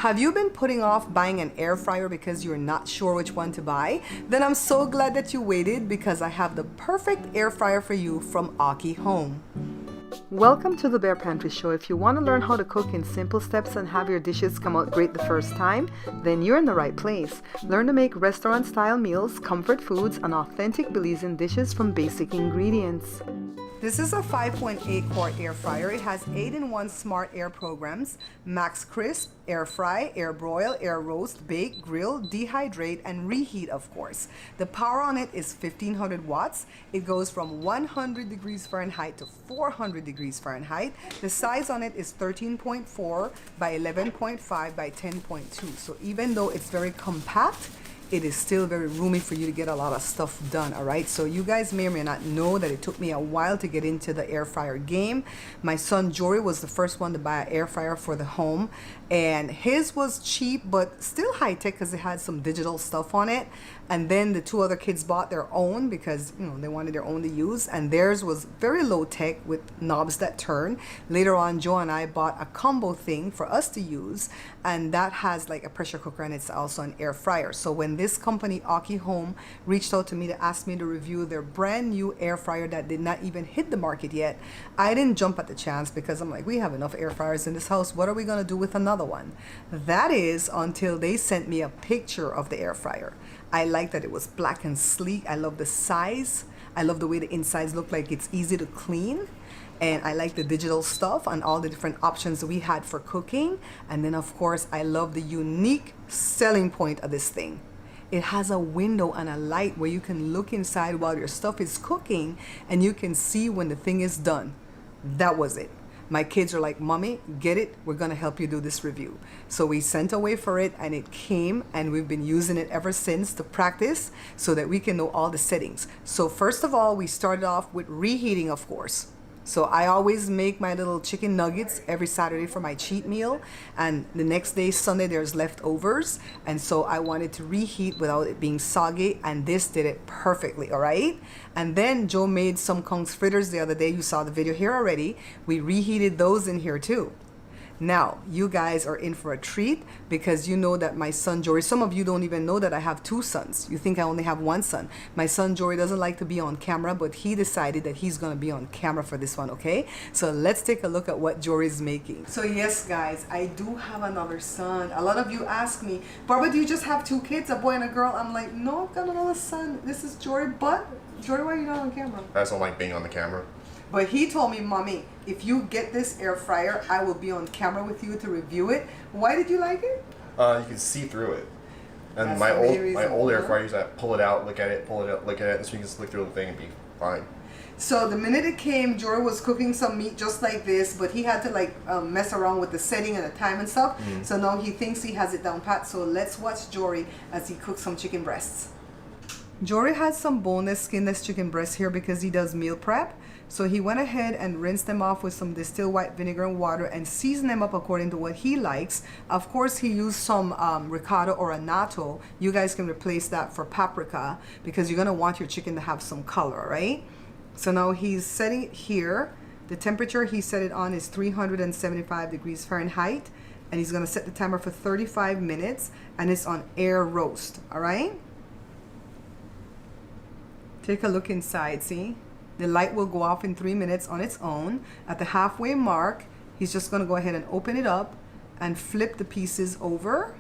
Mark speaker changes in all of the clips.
Speaker 1: Have you been putting off buying an air fryer because you're not sure which one to buy? Then I'm so glad that you waited, because I have the perfect air fryer for you from Aki Home. Welcome to the Bear Pantry Show. If you want to learn how to cook in simple steps and have your dishes come out great the first time, then you're in the right place. Learn to make restaurant-style meals, comfort foods, and authentic Belizean dishes from basic ingredients. This is a 5.8 quart air fryer. It has 8-in-1 smart air programs: max crisp, air fry, air broil, air roast, bake, grill, dehydrate, and reheat, of course. The power on it is 1500 watts. It goes from 100 degrees Fahrenheit to 400 degrees Fahrenheit. The size on it is 13.4 by 11.5 by 10.2. So even though it's very compact, it is still very roomy for you to get a lot of stuff done. All right, so you guys may or may not know that it took me a while to get into the air fryer game. My son Jory was the first one to buy an air fryer for the home, and his was cheap but still high tech because it had some digital stuff on it. And then the two other kids bought their own because, you know, they wanted their own to use, and theirs was very low tech with knobs that turn. Later on, Joe and I bought a combo thing for us to use, and that has like a pressure cooker, and it's also an air fryer. So when this company, Aki Home, reached out to me to ask me to review their brand new air fryer that did not even hit the market yet, I didn't jump at the chance, because I'm like, we have enough air fryers in this house. What are we gonna do with another one? That is until they sent me a picture of the air fryer. I like that it was black and sleek. I love the size. I love the way the insides look like it's easy to clean. And I like the digital stuff and all the different options that we had for cooking. And then of course, I love the unique selling point of this thing. It has a window and a light where you can look inside while your stuff is cooking, and you can see when the thing is done. That was it. My kids are like, Mommy, get it? We're gonna help you do this review. So we sent away for it, and it came, and we've been using it ever since to practice so that we can know all the settings. So first of all, we started off with reheating, of course. So I always make my little chicken nuggets every Saturday for my cheat meal, and the next day, Sunday, there's leftovers, and so I wanted to reheat without it being soggy, and this did it perfectly. All right. And then Joe made some conch fritters the other day. You saw the video here already. We reheated those in here too. Now, you guys are in for a treat, because you know that my son Jory, some of you don't even know that I have two sons. You think I only have one son. My son Jory doesn't like to be on camera, but he decided that he's going to be on camera for this one, okay? So let's take a look at what Jory's making. So yes, guys, I do have another son. A lot of you ask me, Barbara, do you just have two kids, a boy and a girl? I'm like, no, I've got another son. This is Jory, but Jory, why are you not on camera?
Speaker 2: I just don't like being on the camera.
Speaker 1: But he told me, Mommy, if you get this air fryer, I will be on camera with you to review it. Why did you like it?
Speaker 2: You can see through it. And
Speaker 1: That's
Speaker 2: my
Speaker 1: the
Speaker 2: old air
Speaker 1: reason.
Speaker 2: fryer, I pull it out, look at it, pull it out, look at it, so you can just look through the thing and be fine.
Speaker 1: So the minute it came, Jory was cooking some meat just like this, but he had to like mess around with the setting and the time and stuff. So now he thinks he has it down pat. So let's watch Jory as he cooks some chicken breasts. Jory has some boneless, skinless chicken breasts here because he does meal prep. So he went ahead and rinsed them off with some distilled white vinegar and water and seasoned them up according to what he likes. Of course, he used some ricotta or annatto. You guys can replace that for paprika, because you're gonna want your chicken to have some color, right? So now he's setting it here. The temperature he set it on is 375 degrees Fahrenheit, and he's gonna set the timer for 35 minutes, and it's on air roast, all right? Take a look inside, see? The light will go off in 3 minutes on its own. At the halfway mark, he's just gonna go ahead and open it up and flip the pieces over.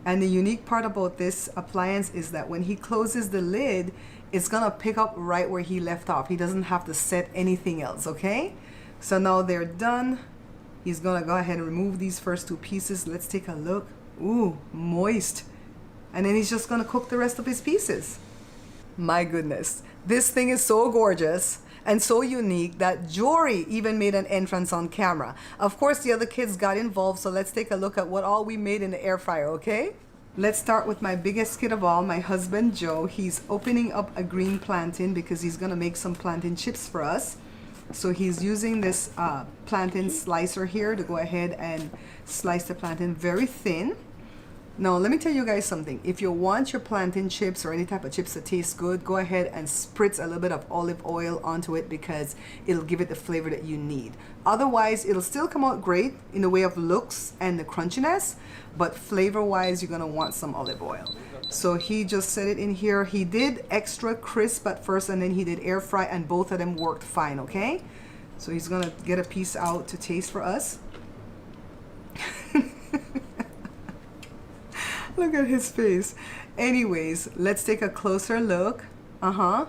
Speaker 1: And the unique part about this appliance is that when he closes the lid, it's gonna pick up right where he left off. He doesn't have to set anything else, okay? So now they're done. He's gonna go ahead and remove these first two pieces. Let's take a look. Ooh, moist. And then he's just gonna cook the rest of his pieces. My goodness, this thing is so gorgeous and so unique that Jory even made an entrance on camera. Of course, the other kids got involved, so let's take a look at what all we made in the air fryer, okay? Let's start with my biggest kid of all, my husband Joe. He's opening up a green plantain because he's gonna make some plantain chips for us. So he's using this plantain slicer here to go ahead and slice the plantain very thin. Now, let me tell you guys something. If you want your plantain chips or any type of chips that taste good, go ahead and spritz a little bit of olive oil onto it because it'll give it the flavor that you need. Otherwise, it'll still come out great in the way of looks and the crunchiness, but flavor-wise, you're gonna want some olive oil. So he just set it in here. He did extra crisp at first and then he did air fry, and both of them worked fine, okay? So he's gonna get a piece out to taste for us. Look at his face. Anyways, let's take a closer look.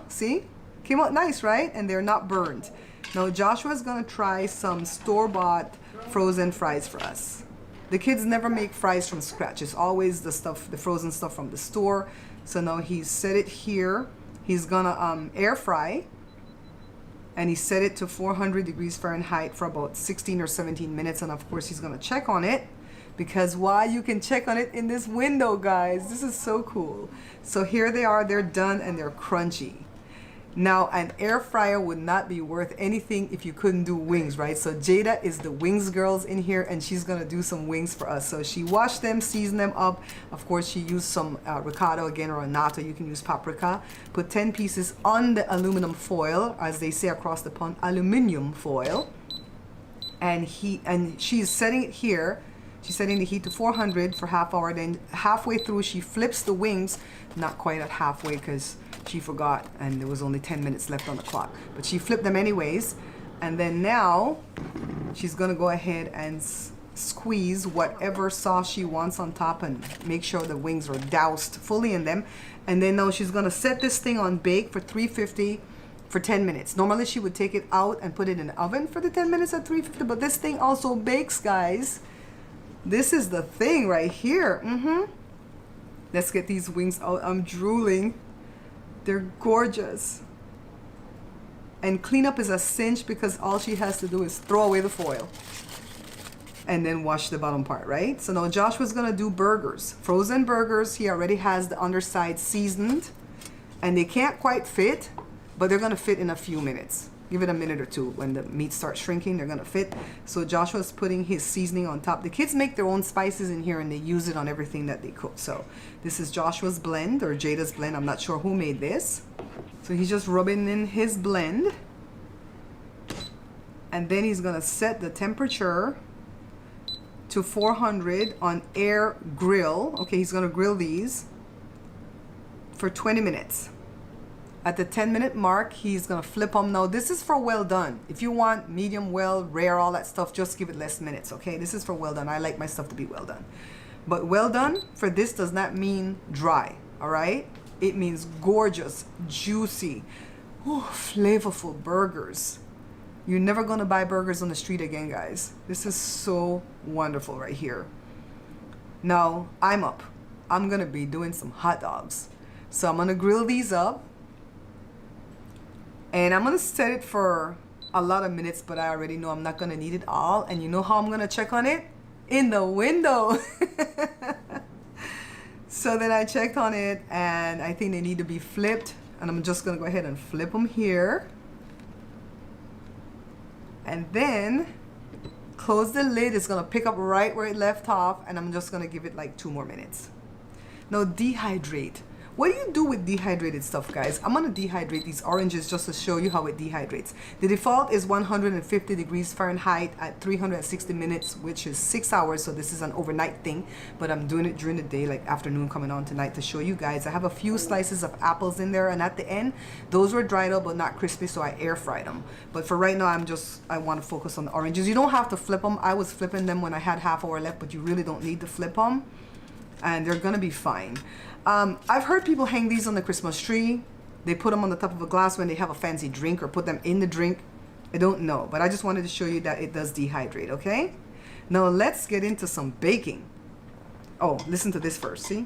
Speaker 1: See? Came out nice, right? And they're not burned. Now Joshua's gonna try some store-bought frozen fries for us. The kids never make fries from scratch. It's always the stuff, the frozen stuff from the store. So now he's set it here. He's gonna air fry. And he set it to 400 degrees Fahrenheit for about 16 or 17 minutes. And of course, he's gonna check on it. Because why? You can check on it in this window, guys. This is so cool. So here they are. They're done and they're crunchy. Now, an air fryer would not be worth anything if you couldn't do wings, right? So Jada is the wings girls in here, and she's gonna do some wings for us. So she washed them, seasoned them up. Of course, she used some ricotta again, or annatto. You can use paprika. Put 10 pieces on the aluminum foil, as they say across the pond, aluminium foil. And she's setting it here. She's setting the heat to 400 for half hour. Then halfway through, she flips the wings. Not quite at halfway because she forgot and there was only 10 minutes left on the clock. But she flipped them anyways. And then now she's gonna go ahead and squeeze whatever sauce she wants on top and make sure the wings are doused fully in them. And then now she's gonna set this thing on bake for 350 for 10 minutes. Normally she would take it out and put it in the oven for the 10 minutes at 350, but this thing also bakes, guys. This is the thing right here. Let's get these wings out. I'm drooling. They're gorgeous. And cleanup is a cinch because all she has to do is throw away the foil and then wash the bottom part, right? So now Joshua's gonna do burgers, frozen burgers. He already has the underside seasoned and they can't quite fit, but they're gonna fit in a few minutes. Give it a minute or two. When the meat starts shrinking, they're gonna fit. So Joshua's putting his seasoning on top. The kids make their own spices in here and they use it on everything that they cook. So this is Joshua's blend or Jada's blend. I'm not sure who made this. So he's just rubbing in his blend. And then he's gonna set the temperature to 400 on air grill. Okay, he's gonna grill these for 20 minutes. At the 10-minute mark, he's gonna flip them. Now, this is for well done. If you want medium well, rare, all that stuff, just give it less minutes, okay? This is for well done. I like my stuff to be well done. But well done for this does not mean dry, all right? It means gorgeous, juicy, flavorful burgers. You're never gonna buy burgers on the street again, guys. This is so wonderful right here. Now, I'm up. I'm gonna be doing some hot dogs. So I'm gonna grill these up. And I'm gonna set it for a lot of minutes, but I already know I'm not gonna need it all. And you know how I'm gonna check on it? In the window. So then I checked on it and I think they need to be flipped. And I'm just gonna go ahead and flip them here. And then close the lid. It's gonna pick up right where it left off. And I'm just gonna give it like 2 more minutes. Now dehydrate. What do you do with dehydrated stuff, guys? I'm gonna dehydrate these oranges just to show you how it dehydrates. The default is 150 degrees Fahrenheit at 360 minutes, which is 6 hours. So this is an overnight thing, but I'm doing it during the day, like afternoon coming on tonight to show you guys. I have a few slices of apples in there, and at the end, those were dried out but not crispy, so I air fried them. But for right now, I want to focus on the oranges. You don't have to flip them. I was flipping them when I had half hour left, but you really don't need to flip them. And they're gonna be fine. I've heard people hang these on the Christmas tree. They put them on the top of a glass when they have a fancy drink or put them in the drink. I don't know, but I just wanted to show you that it does dehydrate, okay? Now let's get into some baking. Oh, listen to this first, see?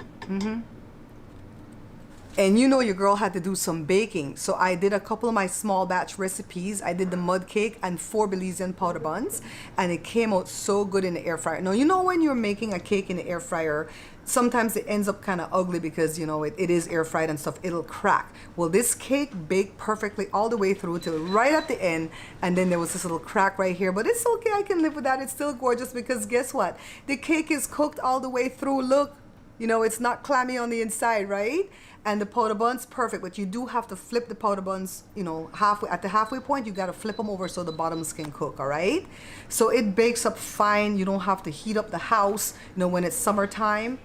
Speaker 1: And you know your girl had to do some baking. So I did a couple of my small batch recipes. I did the mud cake and 4 Belizean powder buns. And it came out so good in the air fryer. Now, you know when you're making a cake in the air fryer, sometimes it ends up kind of ugly because, you know, it is air fried and stuff. It'll crack. Well, this cake baked perfectly all the way through till right at the end. And then there was this little crack right here. But it's okay. I can live with that. It's still gorgeous because guess what? The cake is cooked all the way through. Look. You know, it's not clammy on the inside, right? And the powder bun's perfect, but you do have to flip the powder buns, you know, halfway at the halfway point. You got to flip them over so the bottoms can cook. All right, so it bakes up fine. You don't have to heat up the house, you know, when it's summertime.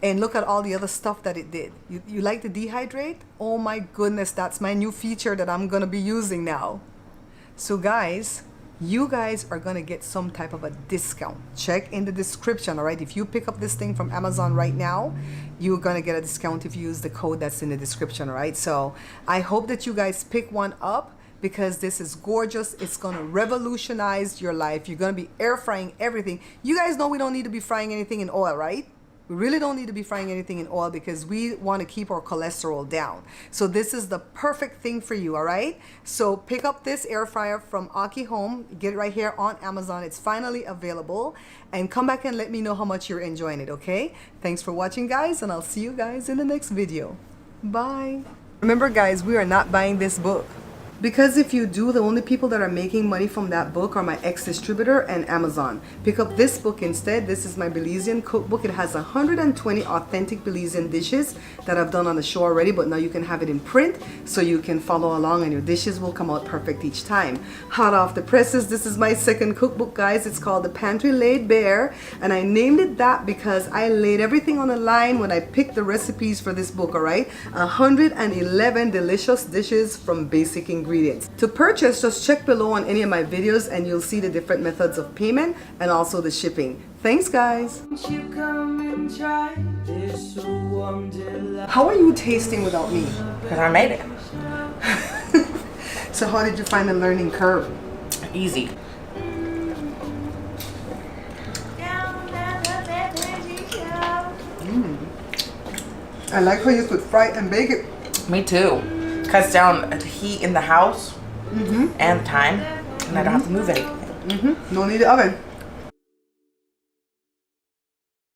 Speaker 1: And look at all the other stuff that it did. You like to dehydrate? Oh my goodness, that's my new feature that I'm gonna be using now. So guys, you guys are gonna get some type of a discount. Check in the description, all right? If you pick up this thing from Amazon right now, you're gonna get a discount if you use the code that's in the description, all right? So I hope that you guys pick one up because this is gorgeous. It's gonna revolutionize your life. You're gonna be air frying everything. You guys know we don't need to be frying anything in oil, right? We really don't need to be frying anything in oil because we want to keep our cholesterol down. So this is the perfect thing for you, all right? So pick up this air fryer from Aki Home. Get it right here on Amazon. It's finally available. And come back and let me know how much you're enjoying it, okay? Thanks for watching, guys, and I'll see you guys in the next video. Bye. Remember, guys, we are not buying this book. Because if you do, the only people that are making money from that book are my ex-distributor and Amazon. Pick up this book instead. This is my Belizean cookbook. It has 120 authentic Belizean dishes that I've done on the show already, but now you can have it in print so you can follow along and your dishes will come out perfect each time. Hot off the presses, this is my second cookbook, guys. It's called The Pantry Laid Bare, and I named it that because I laid everything on a line when I picked the recipes for this book, all right? 111 delicious dishes from basic ingredients. To purchase, just check below on any of my videos and you'll see the different methods of payment and also the shipping. Thanks, guys. How are you tasting without me?
Speaker 3: Because I made it.
Speaker 1: So how did you find the learning curve?
Speaker 3: Easy.
Speaker 1: I like how you could fry and bake it.
Speaker 3: Me too. Cuts down the heat in the house and time, and I don't have to move anything.
Speaker 1: No need the oven.